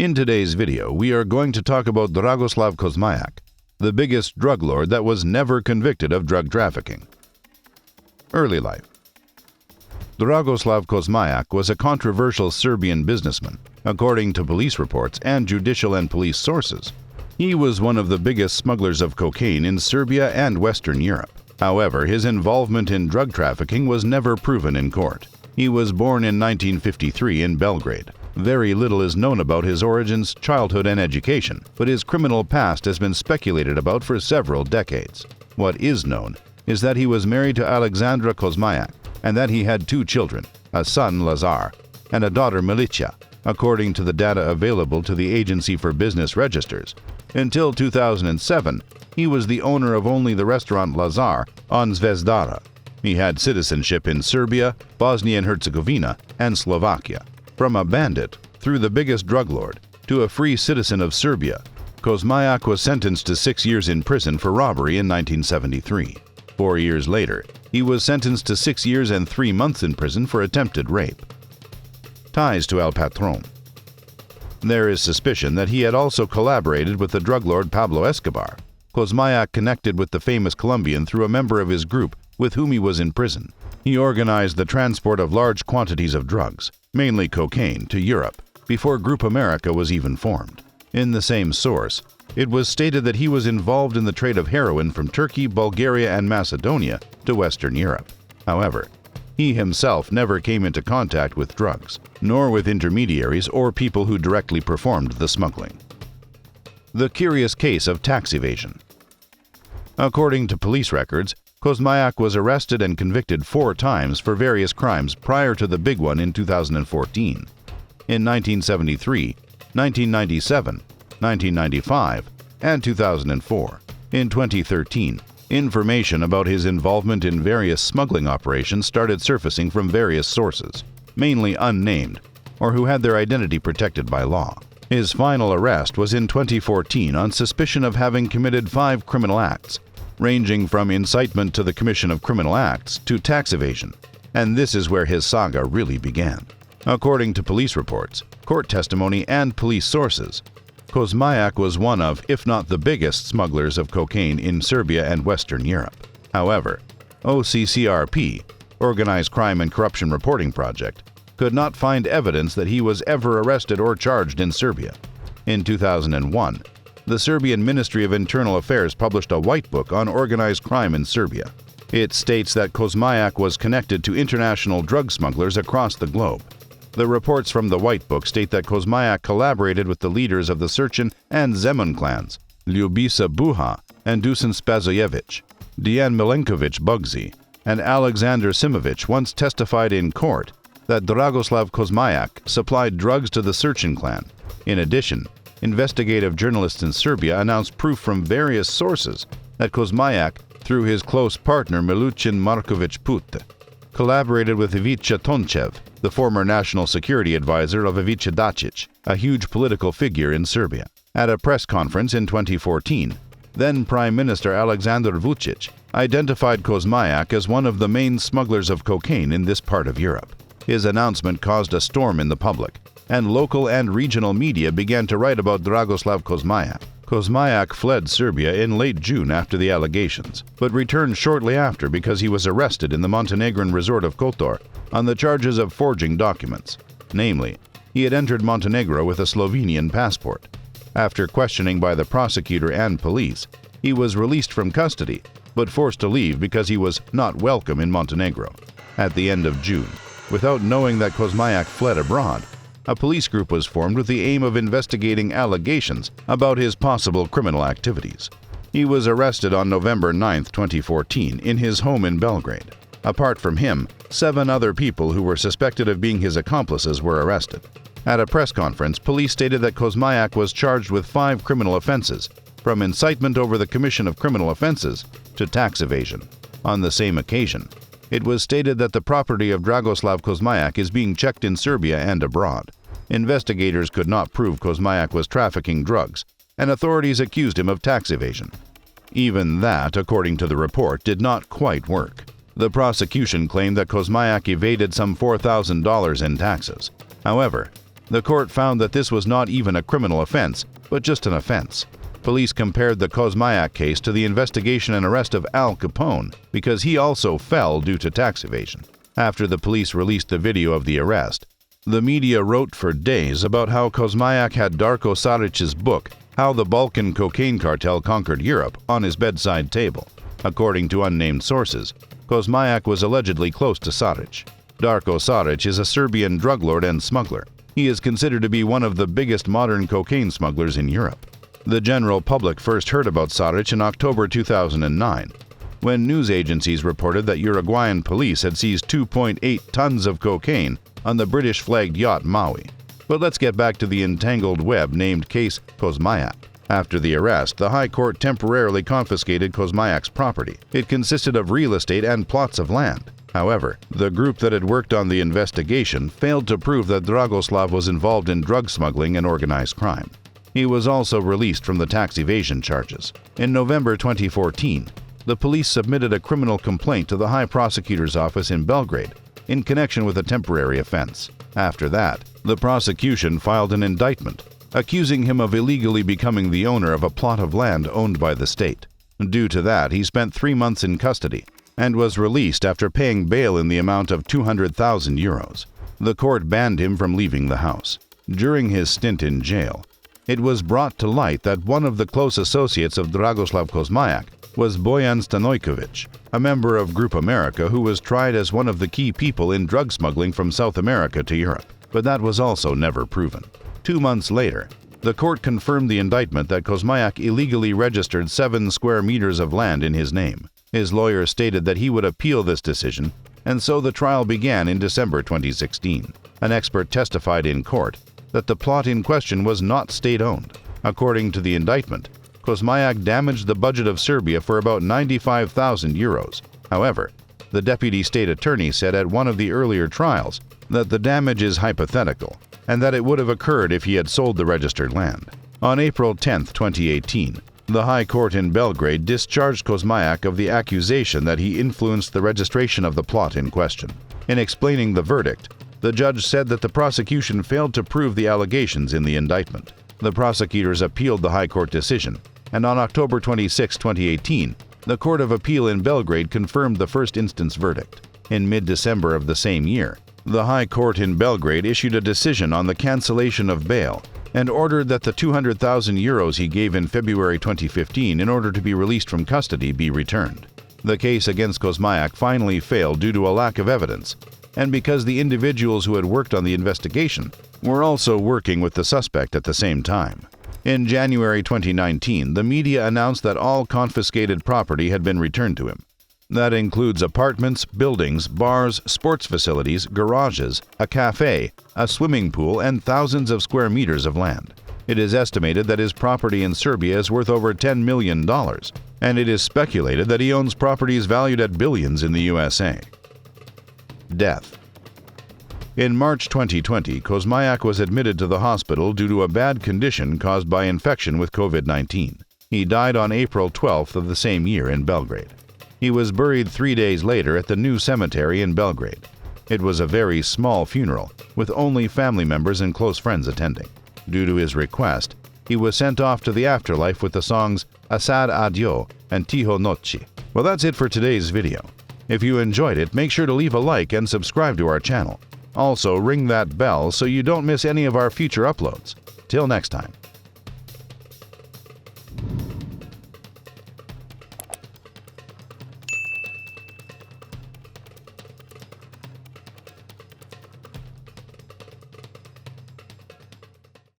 In today's video, we are going to talk about Dragoslav Kasmajac, the biggest drug lord that was never convicted of drug trafficking. Early life. Dragoslav Kasmajac was a controversial Serbian businessman, according to police reports and judicial and police sources. He was one of the biggest smugglers of cocaine in Serbia and Western Europe. However, his involvement in drug trafficking was never proven in court. He was born in 1953 in Belgrade. Very little is known about his origins, childhood, and education, but his criminal past has been speculated about for several decades. What is known is that he was married to Alexandra Kasmajac and that he had two children, a son, Lazar, and a daughter, Milica, according to the data available to the Agency for Business Registers. Until 2007, he was the owner of only the restaurant Lazar on Zvezdara. He had citizenship in Serbia, Bosnia and Herzegovina, and Slovakia. From a bandit, through the biggest drug lord, to a free citizen of Serbia, Kasmajac was sentenced to 6 years in prison for robbery in 1973. 4 years later, he was sentenced to 6 years and 3 months in prison for attempted rape. Ties to Al Patron. There is suspicion that he had also collaborated with the drug lord Pablo Escobar. Kasmajac connected with the famous Colombian through a member of his group with whom he was in prison. He organized the transport of large quantities of drugs, mainly cocaine, to Europe, before Group America was even formed. In the same source, it was stated that he was involved in the trade of heroin from Turkey, Bulgaria, and Macedonia to Western Europe. However, he himself never came into contact with drugs, nor with intermediaries or people who directly performed the smuggling. The curious case of tax evasion. According to police records, Kasmajac was arrested and convicted 4 times for various crimes prior to the big one in 2014. In 1973, 1997, 1995, and 2004. In 2013, information about his involvement in various smuggling operations started surfacing from various sources, mainly unnamed, or who had their identity protected by law. His final arrest was in 2014 on suspicion of having committed 5 criminal acts, ranging from incitement to the commission of criminal acts to tax evasion, and this is where his saga really began. According to police reports, court testimony, and police sources, Kasmajac was one of, if not the biggest, smugglers of cocaine in Serbia and Western Europe. However, OCCRP, Organized Crime and Corruption Reporting Project, could not find evidence that he was ever arrested or charged in Serbia. In 2001, the Serbian Ministry of Internal Affairs published a white book on organized crime in Serbia. It states that Kasmajac was connected to international drug smugglers across the globe. The reports from the white book state that Kasmajac collaborated with the leaders of the Srčan and Zemun clans, Ljubisa Buha and Dusan Spasojevic. Dejan Milenkovic Bugzi and Alexander Simovic once testified in court that Dragoslav Kasmajac supplied drugs to the Srčan clan. In addition, investigative journalists in Serbia announced proof from various sources that Kasmajac, through his close partner Milutin Markovic Pute, collaborated with Ivica Tončev, the former national security advisor of Ivica Dačić, a huge political figure in Serbia. At a press conference in 2014, then Prime Minister Aleksandar Vučić identified Kasmajac as one of the main smugglers of cocaine in this part of Europe. His announcement caused a storm in the public, and local and regional media began to write about Dragoslav Kasmajac. Kasmajac fled Serbia in late June after the allegations, but returned shortly after because he was arrested in the Montenegrin resort of Kotor on the charges of forging documents. Namely, he had entered Montenegro with a Slovenian passport. After questioning by the prosecutor and police, he was released from custody, but forced to leave because he was not welcome in Montenegro. At the end of June, without knowing that Kasmajac fled abroad, a police group was formed with the aim of investigating allegations about his possible criminal activities. He was arrested on November 9, 2014, in his home in Belgrade. Apart from him, 7 other people who were suspected of being his accomplices were arrested. At a press conference, police stated that Kasmajac was charged with 5 criminal offenses, from incitement over the commission of criminal offenses to tax evasion. On the same occasion, it was stated that the property of Dragoslav Kasmajac is being checked in Serbia and abroad. Investigators could not prove Kasmajac was trafficking drugs, and authorities accused him of tax evasion. Even that, according to the report, did not quite work. The prosecution claimed that Kasmajac evaded some $4,000 in taxes. However, The court found that this was not even a criminal offense, but just an offense. Police compared the Kasmajac case to the investigation and arrest of Al Capone because he also fell due to tax evasion. After the police released the video of the arrest, the media wrote for days about how Kasmajac had Darko Saric's book, How the Balkan Cocaine Cartel Conquered Europe, on his bedside table. According to unnamed sources, Kasmajac was allegedly close to Saric. Darko Saric is a Serbian drug lord and smuggler. He is considered to be one of the biggest modern cocaine smugglers in Europe. The general public first heard about Saric in October 2009, when news agencies reported that Uruguayan police had seized 2.8 tons of cocaine on the British-flagged yacht Maui. But let's get back to the entangled web named Case Kasmajac. After the arrest, the High Court temporarily confiscated Kasmajac's property. It consisted of real estate and plots of land. However, the group that had worked on the investigation failed to prove that Dragoslav was involved in drug smuggling and organized crime. He was also released from the tax evasion charges. In November 2014, the police submitted a criminal complaint to the High Prosecutor's Office in Belgrade in connection with a temporary offense. After that, the prosecution filed an indictment, accusing him of illegally becoming the owner of a plot of land owned by the state. Due to that, he spent 3 months in custody and was released after paying bail in the amount of 200,000 euros. The court banned him from leaving the house. During his stint in jail, it was brought to light that one of the close associates of Dragoslav Kasmajac was Bojan Stojkovic, a member of Group America who was tried as one of the key people in drug smuggling from South America to Europe, but that was also never proven. 2 months later, the court confirmed the indictment that Kasmajac illegally registered 7 square meters of land in his name. His lawyer stated that he would appeal this decision, and so the trial began in December 2016. An expert testified in court that the plot in question was not state-owned. According to the indictment, Kasmajac damaged the budget of Serbia for about 95,000 euros. However, the deputy state attorney said at one of the earlier trials that the damage is hypothetical and that it would have occurred if he had sold the registered land. On April 10, 2018, the High Court in Belgrade discharged Kasmajac of the accusation that he influenced the registration of the plot in question. In explaining the verdict, the judge said that the prosecution failed to prove the allegations in the indictment. The prosecutors appealed the High Court decision, and on October 26, 2018, the Court of Appeal in Belgrade confirmed the first instance verdict. In mid-December of the same year, the High Court in Belgrade issued a decision on the cancellation of bail and ordered that the 200,000 euros he gave in February 2015 in order to be released from custody be returned. The case against Kasmajac finally failed due to a lack of evidence, and because the individuals who had worked on the investigation were also working with the suspect at the same time. In January 2019, the media announced that all confiscated property had been returned to him. That includes apartments, buildings, bars, sports facilities, garages, a cafe, a swimming pool, and thousands of square meters of land. It is estimated that his property in Serbia is worth over $10 million, and it is speculated that he owns properties valued at billions in the USA. Death. In March 2020, Kasmajac was admitted to the hospital due to a bad condition caused by infection with COVID-19. He died on April 12th of the same year in Belgrade. He was buried 3 days later at the new cemetery in Belgrade. It was a very small funeral, with only family members and close friends attending. Due to his request, he was sent off to the afterlife with the songs Asad Adio and Tiho Noći. Well, that's it for today's video. If you enjoyed it, make sure to leave a like and subscribe to our channel. Also, ring that bell so you don't miss any of our future uploads. Till next time.